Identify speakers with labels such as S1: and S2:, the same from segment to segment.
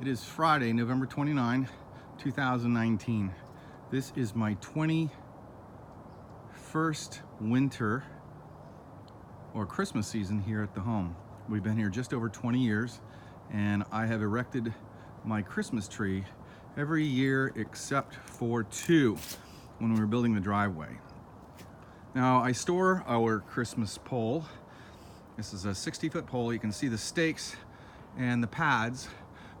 S1: It is Friday, November 29, 2019. This is my 21st winter or Christmas season here at the home. We've been here just over 20 years, and I have erected my Christmas tree every year except for two, when we were building the driveway. Now, I store our Christmas pole. This is a 60-foot pole. You can see the stakes and the pads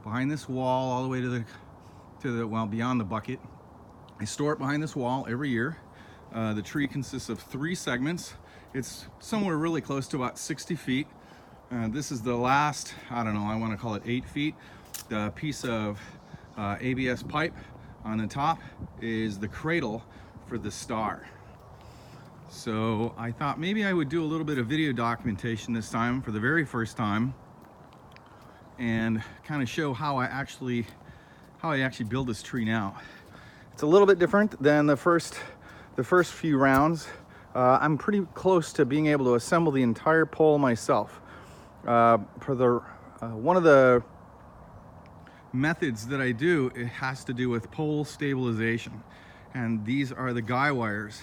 S1: behind this wall all the way to the well, beyond the bucket. I store it behind this wall every year. The tree consists of 3 segments. It's somewhere really close to about 60 feet. This is the last, I don't know, I want to call it 8 feet. The piece of ABS pipe on the top is the cradle for the star. So I thought maybe I would do a little bit of video documentation this time for the very first time, and kind of show how I actually build this tree now. It's a little bit different than the first few rounds. I'm pretty close to being able to assemble the entire pole myself. One of the methods that I do, it has to do with pole stabilization, and these are the guy wires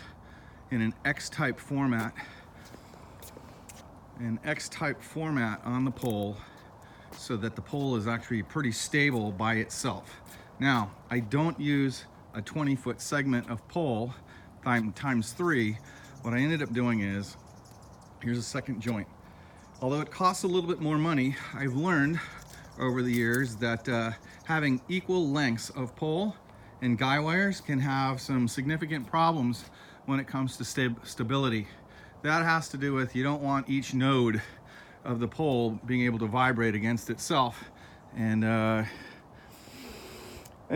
S1: in an X-type format. An X-type format on the pole, so that the pole is actually pretty stable by itself. Now, I don't use a 20-foot segment of pole times 3. What I ended up doing is, here's a second joint. Although it costs a little bit more money, I've learned over the years that having equal lengths of pole and guy wires can have some significant problems when it comes to stability. That has to do with, you don't want each node of the pole being able to vibrate against itself and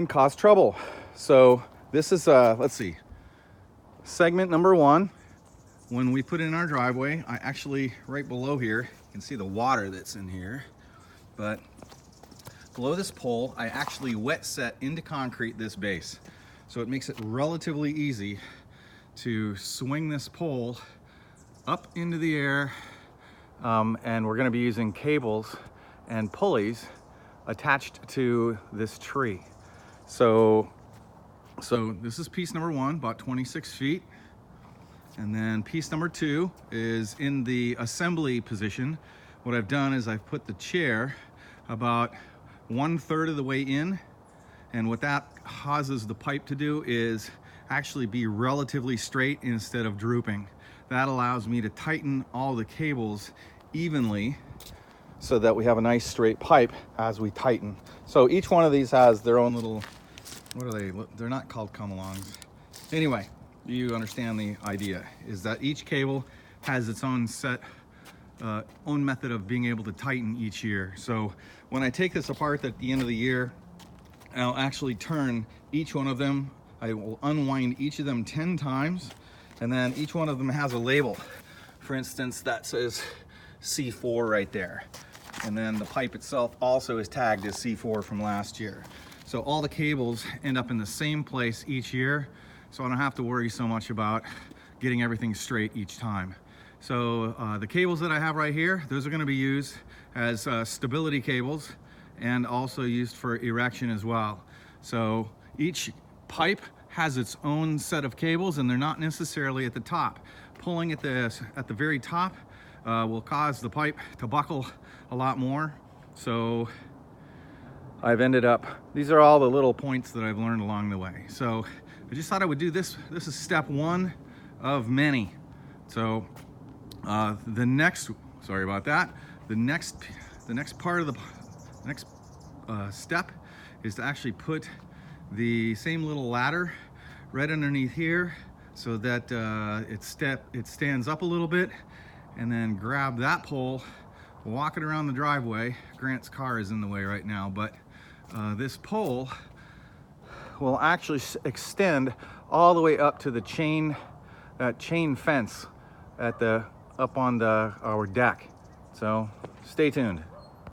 S1: cause trouble. So this is let's see, segment number 1. When we put in our driveway, I actually, right below here, you can see the water that's in here, but below this pole, I actually wet set into concrete this base. So it makes it relatively easy to swing this pole up into the air. And we're going to be using cables and pulleys attached to this tree. So this is piece number 1, about 26 feet. And then piece number 2 is in the assembly position. What I've done is I've put the chair about 1/3 of the way in. And what that causes the pipe to do is actually be relatively straight instead of drooping. That allows me to tighten all the cables evenly so that we have a nice straight pipe as we tighten. So each one of these has their own little, what are they? They're not called come-alongs. Anyway, you understand the idea, is that each cable has its own own method of being able to tighten each year. So when I take this apart at the end of the year, I'll actually turn each one of them. I will unwind each of them 10 times, and then each one of them has a label. For instance, that says C4 right there. And then the pipe itself also is tagged as C4 from last year. So all the cables end up in the same place each year, so I don't have to worry so much about getting everything straight each time. So the cables that I have right here, those are going to be used as stability cables and also used for erection as well. So each pipe has its own set of cables, and they're not necessarily at the top. Pulling at the very top will cause the pipe to buckle a lot more. So I've ended up, these are all the little points that I've learned along the way. So I just thought I would do this. This is step 1 of many. So the next part of the next step is to actually put the same little ladder right underneath here, so that it stands up a little bit, and then grab that pole, walk it around the driveway. Grant's car is in the way right now, but this pole will actually extend all the way up to the chain fence up on our deck. So stay tuned.